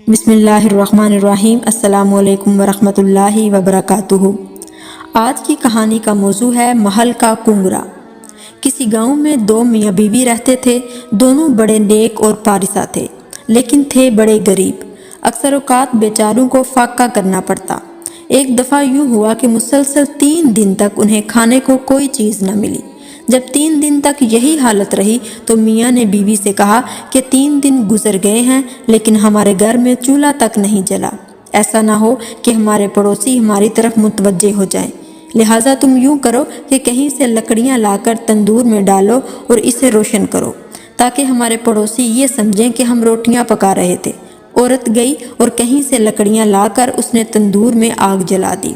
بسم اللہ الرحمن الرحیم۔ السلام علیکم ورحمۃ اللہ وبرکاتہ۔ آج کی کہانی کا موضوع ہے محل کا کنگرا۔ کسی گاؤں میں دو میاں بیوی رہتے تھے۔ دونوں بڑے نیک اور پارسا تھے، لیکن تھے بڑے غریب۔ اکثر اوقات بیچاروں کو فاقہ کرنا پڑتا۔ ایک دفعہ یوں ہوا کہ مسلسل 3 دن تک انہیں کھانے کو کوئی چیز نہ ملی۔ جب 3 دن تک یہی حالت رہی تو میاں نے بیوی سے کہا کہ 3 دن گزر گئے ہیں لیکن ہمارے گھر میں چولہا تک نہیں جلا۔ ایسا نہ ہو کہ ہمارے پڑوسی ہماری طرف متوجہ ہو جائیں، لہٰذا تم یوں کرو کہ کہیں سے لکڑیاں لا کر تندور میں ڈالو اور اسے روشن کرو تاکہ ہمارے پڑوسی یہ سمجھیں کہ ہم روٹیاں پکا رہے تھے۔ عورت گئی اور کہیں سے لکڑیاں لا کر اس نے تندور میں آگ جلا دی۔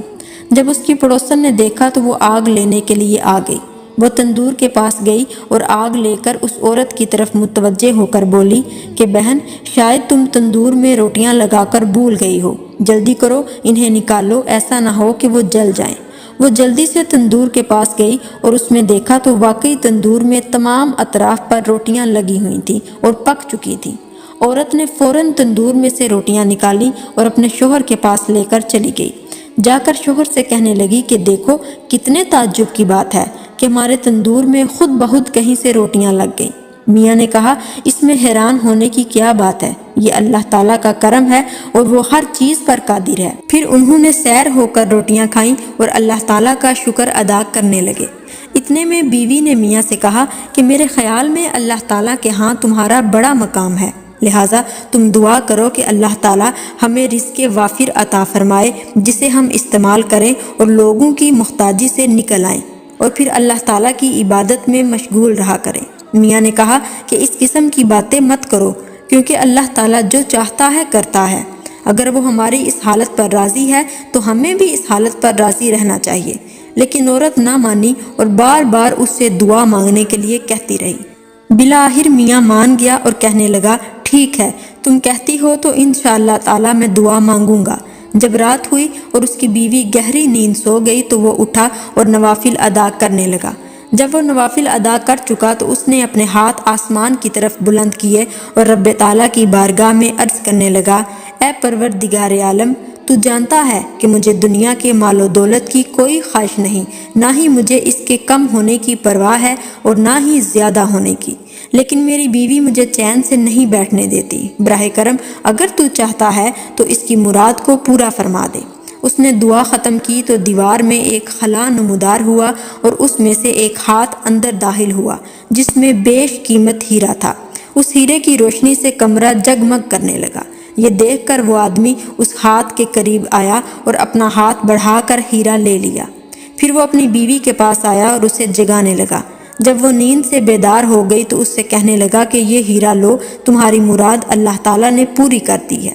جب اس کی پڑوسن نے دیکھا تو وہ آگ لینے کے لیے آ گئی۔ وہ تندور کے پاس گئی اور آگ لے کر اس عورت کی طرف متوجہ ہو کر بولی کہ بہن، شاید تم تندور میں روٹیاں لگا کر بھول گئی ہو، جلدی کرو انہیں نکالو، ایسا نہ ہو کہ وہ جل جائیں۔ وہ جلدی سے تندور کے پاس گئی اور اس میں دیکھا تو واقعی تندور میں تمام اطراف پر روٹیاں لگی ہوئی تھیں اور پک چکی تھیں۔ عورت نے فوراً تندور میں سے روٹیاں نکالی اور اپنے شوہر کے پاس لے کر چلی گئی۔ جا کر شوہر سے کہنے لگی کہ دیکھو کتنے تعجب کی بات ہے کہ ہمارے تندور میں خود بخود کہیں سے روٹیاں لگ گئیں۔ میاں نے کہا اس میں حیران ہونے کی کیا بات ہے، یہ اللہ تعالیٰ کا کرم ہے اور وہ ہر چیز پر قادر ہے۔ پھر انہوں نے سیر ہو کر روٹیاں کھائیں اور اللہ تعالیٰ کا شکر ادا کرنے لگے۔ اتنے میں بیوی نے میاں سے کہا کہ میرے خیال میں اللہ تعالیٰ کے ہاں تمہارا بڑا مقام ہے، لہٰذا تم دعا کرو کہ اللہ تعالیٰ ہمیں رزق وافر عطا فرمائے جسے ہم استعمال کریں اور لوگوں کی محتاجی سے نکل آئیں، اور پھر اللہ تعالیٰ کی عبادت میں مشغول رہا کریں۔ میاں نے کہا کہ اس قسم کی باتیں مت کرو، کیونکہ اللہ تعالیٰ جو چاہتا ہے کرتا ہے۔ اگر وہ ہماری اس حالت پر راضی ہے تو ہمیں بھی اس حالت پر راضی رہنا چاہیے۔ لیکن عورت نہ مانی اور بار بار اس سے دعا مانگنے کے لیے کہتی رہی۔ بالآخر میاں مان گیا اور کہنے لگا ٹھیک ہے، تم کہتی ہو تو انشاءاللہ تعالیٰ میں دعا مانگوں گا۔ جب رات ہوئی اور اس کی بیوی گہری نیند سو گئی تو وہ اٹھا اور نوافل ادا کرنے لگا۔ جب وہ نوافل ادا کر چکا تو اس نے اپنے ہاتھ آسمان کی طرف بلند کیے اور رب تعالیٰ کی بارگاہ میں عرض کرنے لگا، اے پروردگار عالم، تو جانتا ہے کہ مجھے دنیا کے مال و دولت کی کوئی خواہش نہیں، نہ ہی مجھے اس کے کم ہونے کی پرواہ ہے اور نہ ہی زیادہ ہونے کی، لیکن میری بیوی مجھے چین سے نہیں بیٹھنے دیتی۔ براہ کرم اگر تو چاہتا ہے تو اس کی مراد کو پورا فرما دے۔ اس نے دعا ختم کی تو دیوار میں ایک خلا نمودار ہوا اور اس میں سے ایک ہاتھ اندر داخل ہوا جس میں بیش قیمت ہیرا تھا۔ اس ہیرے کی روشنی سے کمرہ جگمگ کرنے لگا۔ یہ دیکھ کر وہ آدمی اس ہاتھ کے قریب آیا اور اپنا ہاتھ بڑھا کر ہیرا لے لیا۔ پھر وہ اپنی بیوی کے پاس آیا اور اسے جگانے لگا۔ جب وہ نیند سے بیدار ہو گئی تو اس سے کہنے لگا کہ یہ ہیرا لو، تمہاری مراد اللہ تعالیٰ نے پوری کر دی ہے۔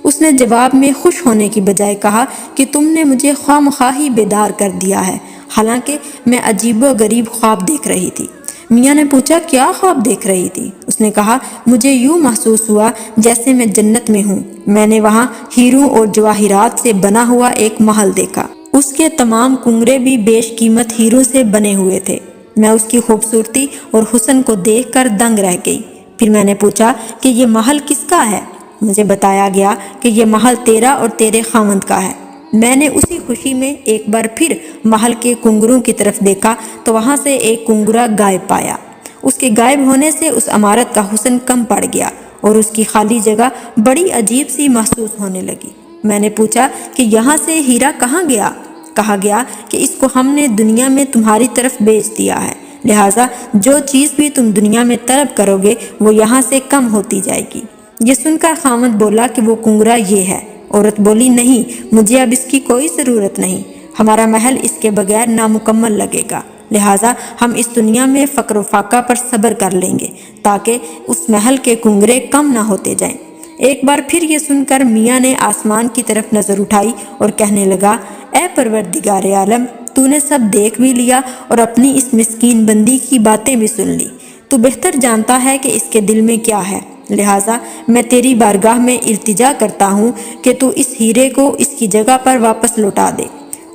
اس نے جواب میں خوش ہونے کی بجائے کہا کہ تم نے مجھے خواہ ہی بیدار کر دیا ہے، حالانکہ میں عجیب و غریب خواب دیکھ رہی تھی۔ میاں نے پوچھا کیا خواب دیکھ رہی تھی؟ اس نے کہا مجھے یوں محسوس ہوا جیسے میں جنت میں ہوں۔ میں نے وہاں ہیروں اور جواہرات سے بنا ہوا ایک محل دیکھا۔ اس کے تمام کنگرے بھی بیش قیمت ہیروں سے بنے ہوئے تھے۔ میں اس کی خوبصورتی اور حسن کو دیکھ کر دنگ رہ گئی۔ پھر میں نے پوچھا کہ یہ محل کس کا ہے؟ مجھے بتایا گیا کہ یہ محل تیرا اور تیرے خاوند کا ہے۔ میں نے اسی خوشی میں ایک بار پھر محل کے کنگروں کی طرف دیکھا تو وہاں سے ایک کنگرا غائب پایا۔ اس کے غائب ہونے سے اس عمارت کا حسن کم پڑ گیا اور اس کی خالی جگہ بڑی عجیب سی محسوس ہونے لگی۔ میں نے پوچھا کہ یہاں سے ہیرا کہاں گیا؟ کہا گیا کہ اس کو ہم نے دنیا میں تمہاری طرف بیچ دیا ہے، لہٰذا جو چیز بھی تم دنیا میں طلب کرو گے وہ یہاں سے کم ہوتی جائے گی۔ یہ سن کر خاوند بولا کہ وہ کنگرا یہ ہے۔ عورت بولی نہیں، مجھے اب اس کی کوئی ضرورت نہیں، ہمارا محل اس کے بغیر نامکمل لگے گا، لہٰذا ہم اس دنیا میں فقر و فاقہ پر صبر کر لیں گے تاکہ اس محل کے کنگرے کم نہ ہوتے جائیں۔ ایک بار پھر یہ سن کر میاں نے آسمان کی طرف نظر اٹھائی اور کہنے لگا، اے پروردگار عالم، تو نے سب دیکھ بھی لیا اور اپنی اس مسکین بندی کی باتیں بھی سن لی۔ تو بہتر جانتا ہے کہ اس کے دل میں کیا ہے، لہٰذا میں تیری بارگاہ میں التجا کرتا ہوں کہ تو اس ہیرے کو اس کی جگہ پر واپس لوٹا دے۔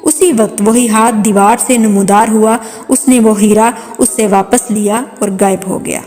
اسی وقت وہی ہاتھ دیوار سے نمودار ہوا، اس نے وہ ہیرا اس سے واپس لیا اور غائب ہو گیا۔